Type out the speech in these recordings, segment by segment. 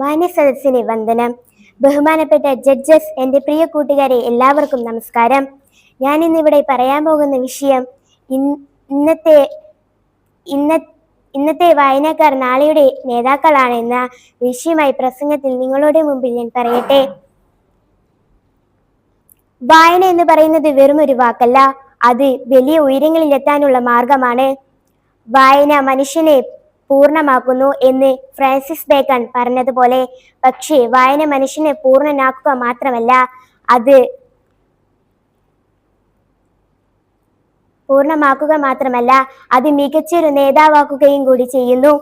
മാന്യ സദസ്സിന് വന്ദനം. ബഹുമാനപ്പെട്ട ജഡ്ജസ്, എൻ്റെ പ്രിയ കൂട്ടുകാരെ, എല്ലാവർക്കും നമസ്കാരം. ഞാൻ ഇന്നിവിടെ പറയാൻ പോകുന്ന വിഷയം ഇന്നത്തെ ഇന്നത്തെ വായനക്കാർ നാളെയുടെ നേതാക്കളാണ് എന്ന വിഷയമായി പ്രസംഗത്തിൽ നിങ്ങളുടെ മുമ്പിൽ ഞാൻ പറയട്ടെ. വായന എന്ന് പറയുന്നത് വെറും ഒരു വാക്കല്ല, അത് വലിയ ഉയരങ്ങളിൽ എത്താനുള്ള മാർഗമാണ്. വായന മനുഷ്യനെ പൂർണ്ണമാക്കുന്നു എന്ന് ഫ്രാൻസിസ് ബേക്കൺ പറഞ്ഞതുപോലെ, പക്ഷേ വായന മനുഷ്യനെ പൂർണ്ണനാക്കുക മാത്രമല്ല അത് മികച്ചൊരു നേതാവാക്കുകയും കൂടി ചെയ്യുന്നു.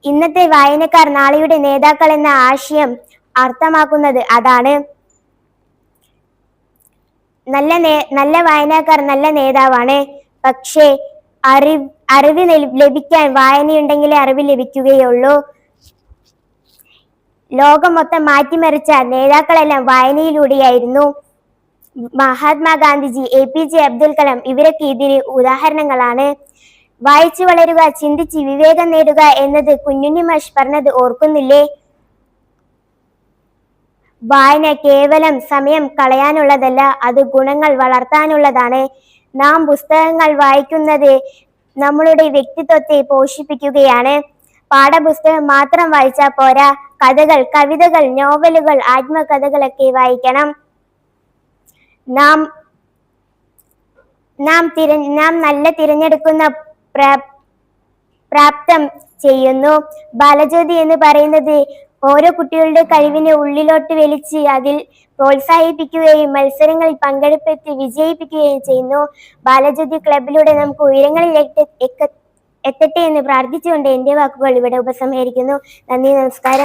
ഇന്നത്തെ വായനക്കാർ നാളെയുടെ നേതാക്കൾ എന്ന ആശയം അർത്ഥമാക്കുന്നത് അതാണ്. നല്ല വായനക്കാർ നല്ല നേതാവാണ്. പക്ഷേ അറിവ് ലഭിക്കാൻ വായനയുണ്ടെങ്കിലേ അറിവ് ലഭിക്കുകയുള്ളൂ. ലോകം മൊത്തം മാറ്റിമറിച്ച നേതാക്കളെല്ലാം വായനയിലൂടെയായിരുന്നു. മഹാത്മാഗാന്ധിജി, APJ അബ്ദുൽ കലാം ഇവരൊക്കെ ഇതിന് ഉദാഹരണങ്ങളാണ്. വായിച്ചു വളരുക, ചിന്തിച്ച് വിവേകം നേടുക എന്നത് കുഞ്ഞുണ്ണി മാഷ് പറഞ്ഞത് ഓർക്കുന്നില്ലേ? വായന കേവലം സമയം കളയാനുള്ളതല്ല, അത് ഗുണങ്ങൾ വളർത്താനുള്ളതാണ്. നാം പുസ്തകങ്ങൾ വായിക്കുന്നത് നമ്മളുടെ വ്യക്തിത്വത്തെ പോഷിപ്പിക്കുകയാണ്. പാഠപുസ്തകം മാത്രം വായിച്ചാൽ പോരാ, കഥകൾ, കവിതകൾ, നോവലുകൾ, ആത്മകഥകളൊക്കെ വായിക്കണം. നാം നല്ല തിരഞ്ഞെടുക്കുന്ന പ്രാപ്തം ചെയ്യുന്നു. ബാലജ്യോതി എന്ന് പറയുന്നത് ഓരോ കുട്ടികളുടെ കഴിവിനെ ഉള്ളിലോട്ട് വലിച്ച് അതിൽ പ്രോത്സാഹിപ്പിക്കുകയും മത്സരങ്ങളിൽ പങ്കെടുപ്പിച്ച് വിജയിപ്പിക്കുകയും ചെയ്യുന്നു. ബാലജ്യോതി ക്ലബിലൂടെ നമുക്ക് ഉയരങ്ങളിൽ എത്തട്ടെ എന്ന് പ്രാർത്ഥിച്ചുകൊണ്ട് എൻ്റെ വാക്കുകൾ ഇവിടെ ഉപസംഹരിക്കുന്നു. നന്ദി, നമസ്കാരം.